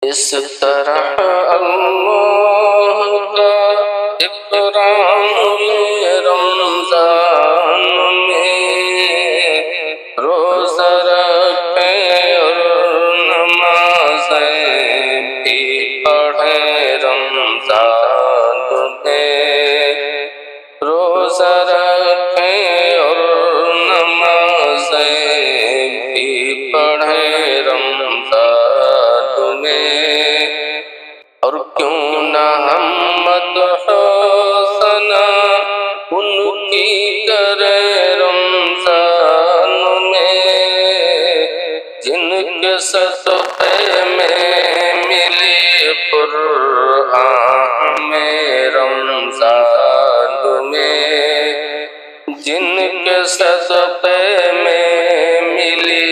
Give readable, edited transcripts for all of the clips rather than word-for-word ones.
اس طرح اللہ کا اکرام رمضان میں روزہ رکھیں اور نمازیں بھی پڑھیں رمضان میں روزہ رکھیں اور نمازیں بھی پڑھیں رمضان میں اور کیوں نہ ہم مدح و ثنا ان کی کریں رمضان میں جن کے صدقے میں ملی قرآن میں رمضان میں جن کے صدقے میں ملی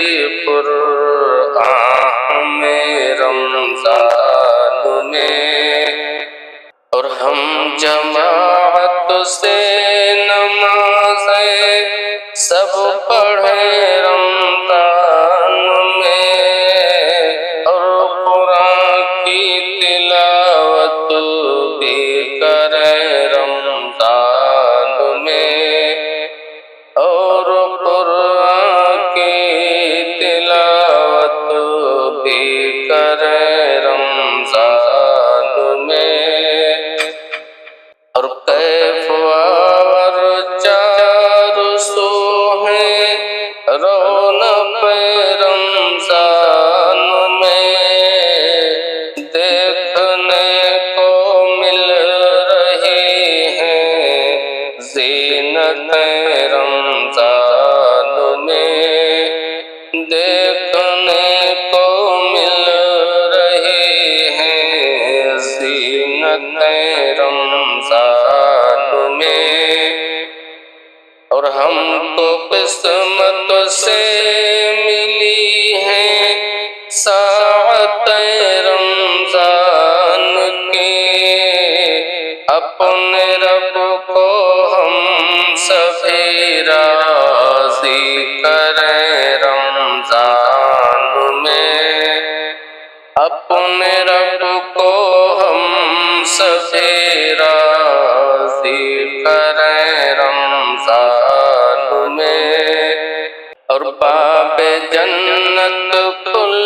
قرآن میں رمضان میں اور ہم جماعت سے نمازیں سب پڑھیں رمضان میں اور قرآن کی تلاوت بھی کریں رمضان میں اور قرآن کی تلاوت بھی کریں رمضان میں اور کیف اور چار سو ہیں رونق رمضان میں دیکھنے کو مل رہی ہیں زینت رمضان میں دیکھنے کو مل رہی ہیں زینت رمضان میں اور ہم کو قسمت سے ملی ہیں ساعت رمضان کی اپنے رب کو ہم سبھی راضی کریں رمضان میں اپنے رب کو ہم سبھی راضی کریں رمضان میں اور باب جنت کھل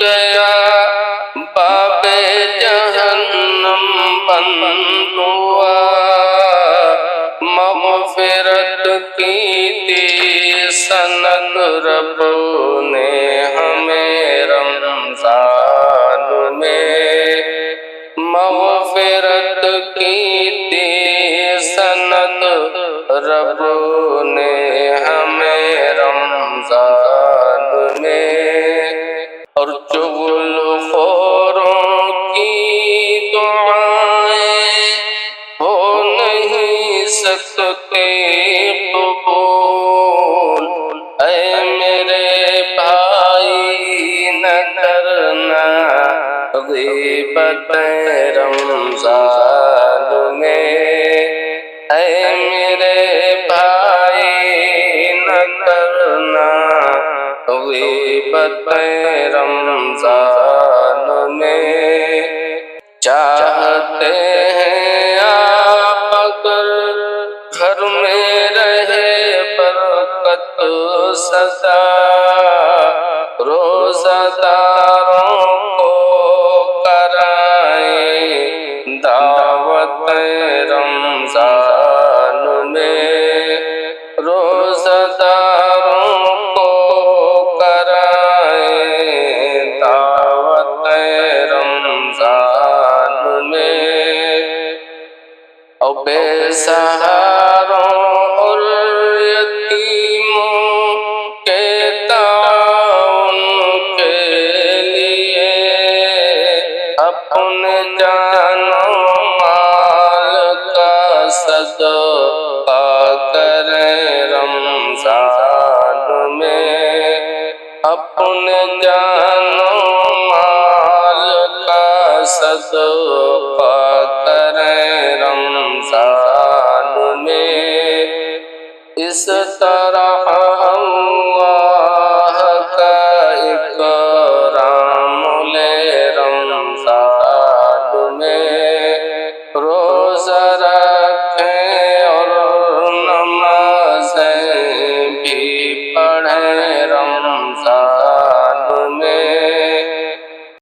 گیا باب جہنم بند ہوا مغفرت کی دی سند رب نے ہمیں رمضان میں مغفرت کی دی سند رب نے ہمیں رمضان میں اور چغل خوروں کی دعائیں ہو نہیں سکتے قبول اے میرے بھائی نہ کرنا غیبت رمضان میں اے میرے بھائی نہ کرنا غیبت رمضان میں چاہتے ہیں آپ اگر گھر میں رہے برکت سدا روزہ داروں کو کرائیں دعوت رمضان میں روزہ داروں کو کرائیں دعوت رمضان میں اور بے سہاروں اور یتیموں کے تعاون کے لیے اپنے جان و مال کا صدقہ کریں رمضان میں اپنے جان و مال کا صدقہ کریں رمضان جس طرح